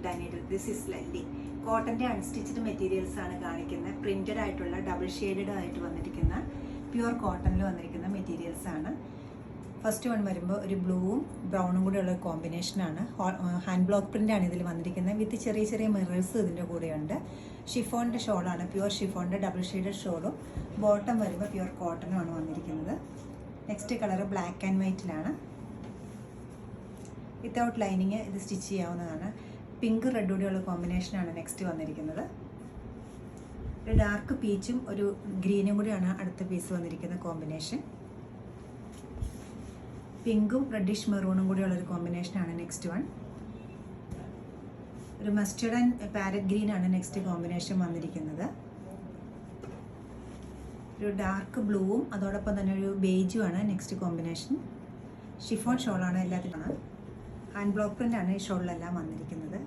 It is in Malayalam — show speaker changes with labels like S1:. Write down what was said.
S1: Yoga Needle. This is Lally. കോട്ടൻ്റെ അൺസ്റ്റിച്ചഡ് മെറ്റീരിയൽസ് ആണ് കാണിക്കുന്നത്. പ്രിന്റഡ് ആയിട്ടുള്ള ഡബിൾ ഷെയ്ഡഡ് ആയിട്ട് വന്നിരിക്കുന്ന പ്യുവർ കോട്ടണിൽ വന്നിരിക്കുന്ന മെറ്റീരിയൽസ് ആണ്. ഫസ്റ്റ് വൺ വരുമ്പോൾ ഒരു ബ്ലൂവും ബ്രൗണും കൂടെ ഉള്ള കോമ്പിനേഷനാണ്. ഹാൻഡ് ബ്ലോക്ക് പ്രിൻ്റ് ആണ് ഇതിൽ വന്നിരിക്കുന്നത്. വിത്ത് ചെറിയ ചെറിയ മിറേഴ്സ് ഇതിൻ്റെ കൂടെയുണ്ട്. ഷിഫോണിൻ്റെ ഷോളാണ്, പ്യുവർ ഷിഫോണിൻ്റെ ഡബിൾ ഷെയ്ഡഡ് ഷോളും. ബോട്ടം വരുമ്പോൾ പ്യുവർ കോട്ടണുമാണ് വന്നിരിക്കുന്നത്. നെക്സ്റ്റ് കളർ ബ്ലാക്ക് ആൻഡ് വൈറ്റിലാണ്. വിത്തൗട്ട് ലൈനിങ് ഇത് സ്റ്റിച്ച് ചെയ്യാവുന്നതാണ്. പിങ്ക് റെഡ് കൂടെയുള്ള കോമ്പിനേഷനാണ് നെക്സ്റ്റ് വന്നിരിക്കുന്നത്. ഒരു ഡാർക്ക് പീച്ചും ഒരു ഗ്രീനും കൂടിയാണ് അടുത്ത പീസ് വന്നിരിക്കുന്ന കോമ്പിനേഷൻ. പിങ്കും റെഡിഷ് മെറൂണും കൂടിയുള്ളൊരു കോമ്പിനേഷനാണ് നെക്സ്റ്റ് വൺ. ഒരു മസ്റ്റർഡ് ആൻഡ് പാരറ്റ് ഗ്രീനാണ് നെക്സ്റ്റ് കോമ്പിനേഷൻ വന്നിരിക്കുന്നത്. ഒരു ഡാർക്ക് ബ്ലൂവും അതോടൊപ്പം തന്നെ ഒരു ബേജുമാണ് നെക്സ്റ്റ് കോമ്പിനേഷൻ. ഷിഫോൺ ഷോളാണ് എല്ലാത്തിനും. ഹാൻഡ് ബ്ലോക്ക് പ്രിൻ്റാണ് ഈ ഷോളിലെല്ലാം വന്നിരിക്കുന്നത്.